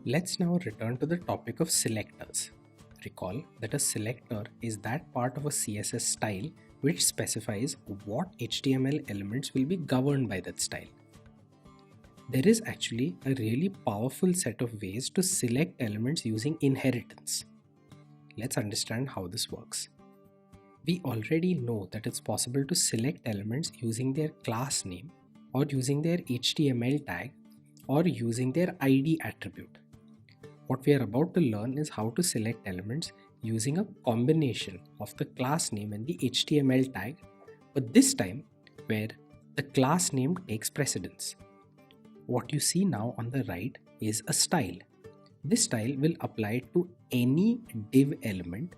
Let's now return to the topic of selectors. Recall that a selector is that part of a CSS style which specifies what HTML elements will be governed by that style. There is actually a really powerful set of ways to select elements using inheritance. Let's understand how this works. We already know that it's possible to select elements using their class name or using their HTML tag or using their ID attribute. What we are about to learn is how to select elements using a combination of the class name and the HTML tag, but this time where the class name takes precedence. What you see now on the right is a style. This style will apply to any div element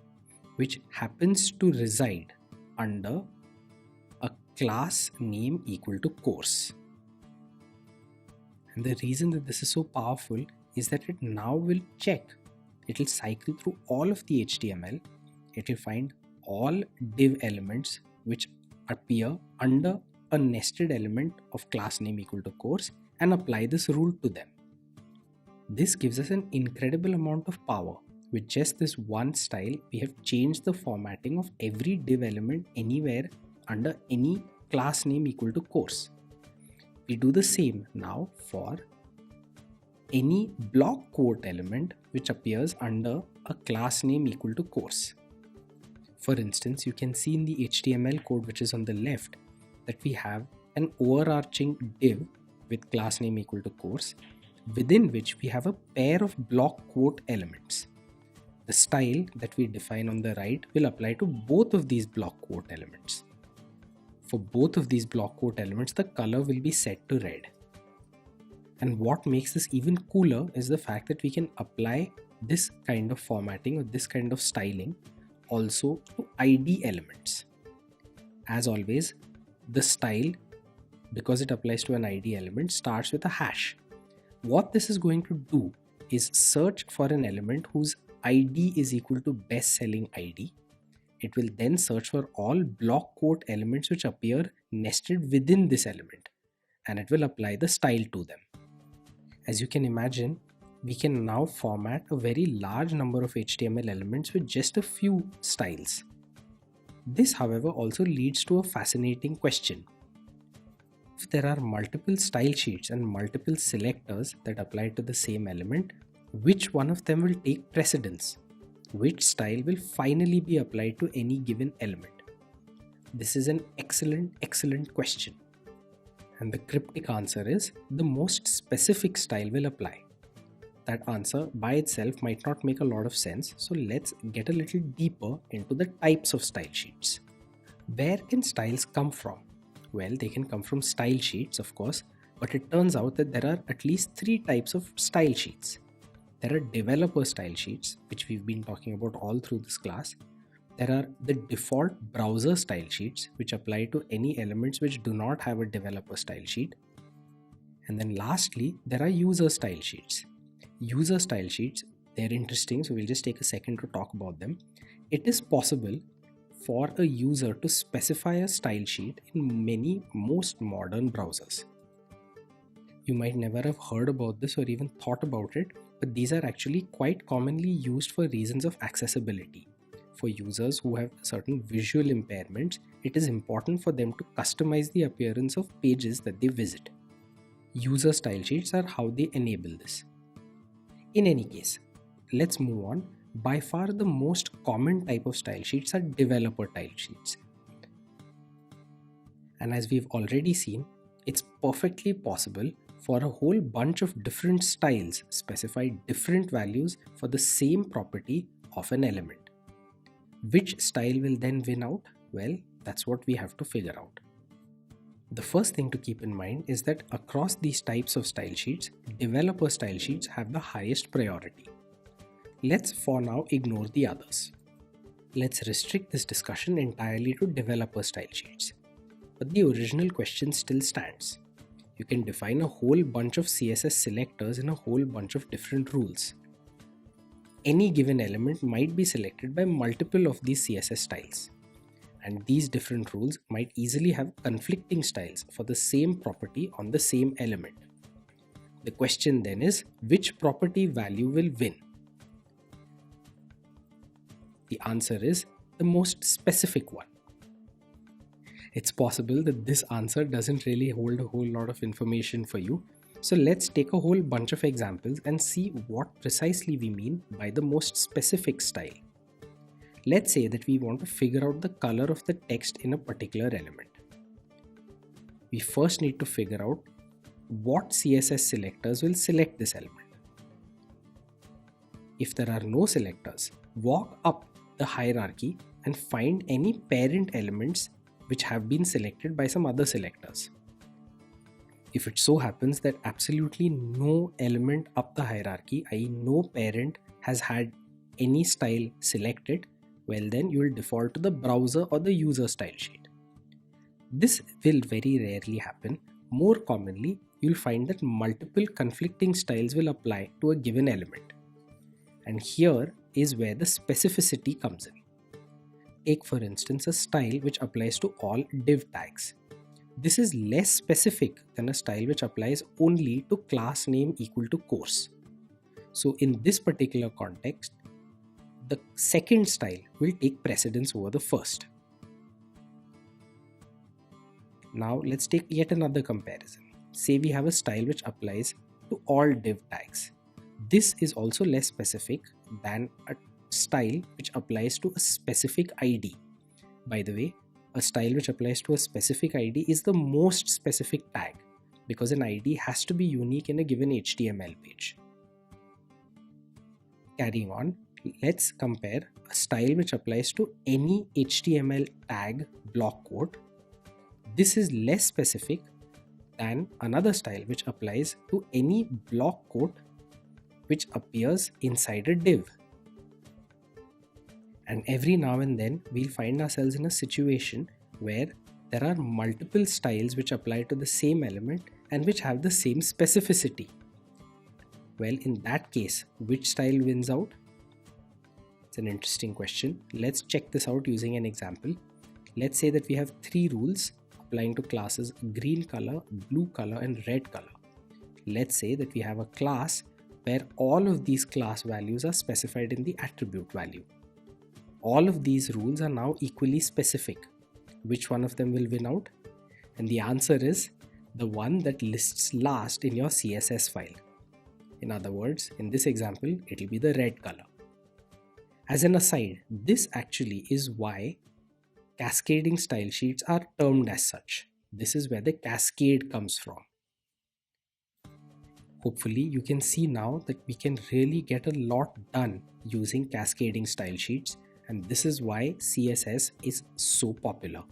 which happens to reside under a class name equal to course. And the reason that this is so powerful is that it now will check. It will cycle through all of the HTML. It will find all div elements which appear under a nested element of class name equal to course and apply this rule to them. This gives us an incredible amount of power. With just this one style, we have changed the formatting of every div element anywhere under any class name equal to course. We do the same now for any block quote element which appears under a class name equal to course. For instance, you can see in the HTML code which is on the left that we have an overarching div with class name equal to course, within which we have a pair of block quote elements. The style that we define on the right will apply to both of these block quote elements. For both of these block quote elements, the color will be set to red. And what makes this even cooler is the fact that we can apply this kind of formatting or this kind of styling also to ID elements. As always, the style, because it applies to an ID element, starts with a hash. What this is going to do is search for an element whose ID is equal to best selling ID. It will then search for all block quote elements which appear nested within this element, and it will apply the style to them. As you can imagine, we can now format a very large number of HTML elements with just a few styles. This, however, also leads to a fascinating question. If there are multiple style sheets and multiple selectors that apply to the same element, which one of them will take precedence? Which style will finally be applied to any given element? This is an excellent question. And the cryptic answer is the most specific style will apply. That answer by itself might not make a lot of sense, so let's get a little deeper into the types of style sheets. Where can styles come from? Well, they can come from style sheets, of course, but it turns out that there are at least 3 types of style sheets. There are developer style sheets, which we've been talking about all through this class. There are the default browser style sheets, which apply to any elements which do not have a developer style sheet. And then lastly, there are user style sheets. User style sheets, they're interesting, so we'll just take a second to talk about them. It is possible for a user to specify a style sheet in most modern browsers. You might never have heard about this or even thought about it, but these are actually quite commonly used for reasons of accessibility. For users who have certain visual impairments, it is important for them to customize the appearance of pages that they visit. User style sheets are how they enable this. In any case, let's move on. By far the most common type of style sheets are developer style sheets. And as we've already seen, it's perfectly possible for a whole bunch of different styles specify different values for the same property of an element. Which style will then win out? Well, that's what we have to figure out. The first thing to keep in mind is that across these types of style sheets, developer style sheets have the highest priority. Let's for now ignore the others. Let's restrict this discussion entirely to developer style sheets. But the original question still stands. You can define a whole bunch of CSS selectors in a whole bunch of different rules. Any given element might be selected by multiple of these CSS styles. And these different rules might easily have conflicting styles for the same property on the same element. The question then is, which property value will win? The answer is the most specific one. It's possible that this answer doesn't really hold a whole lot of information for you. So let's take a whole bunch of examples and see what precisely we mean by the most specific style. Let's say that we want to figure out the color of the text in a particular element. We first need to figure out what CSS selectors will select this element. If there are no selectors, walk up the hierarchy and find any parent elements which have been selected by some other selectors. If it so happens that absolutely no element up the hierarchy, i.e. no parent, has had any style selected, well then you will default to the browser or the user style sheet. This will very rarely happen. More commonly, you'll find that multiple conflicting styles will apply to a given element. And here is where the specificity comes in. Take for instance a style which applies to all div tags. This is less specific than a style which applies only to class name equal to course. So in this particular context, the second style will take precedence over the first. Now let's take yet another comparison. Say we have a style which applies to all div tags. This is also less specific than a style which applies to a specific ID. By the way, a style which applies to a specific ID is the most specific tag because an ID has to be unique in a given HTML page. Carrying on, let's compare a style which applies to any HTML tag block quote. This is less specific than another style which applies to any block quote which appears inside a div. And every now and then we'll find ourselves in a situation where there are multiple styles which apply to the same element and which have the same specificity. Well, in that case, which style wins out? It's an interesting question. Let's check this out using an example. Let's say that we have three rules applying to classes green color, blue color, and red color. Let's say that we have a class where all of these class values are specified in the attribute value. All of these rules are now equally specific. Which one of them will win out? And the answer is the one that lists last in your CSS file. In other words, in this example, it will be the red color. As an aside, this actually is why cascading style sheets are termed as such. This is where the cascade comes from. Hopefully, you can see now that we can really get a lot done using cascading style sheets, and this is why CSS is so popular.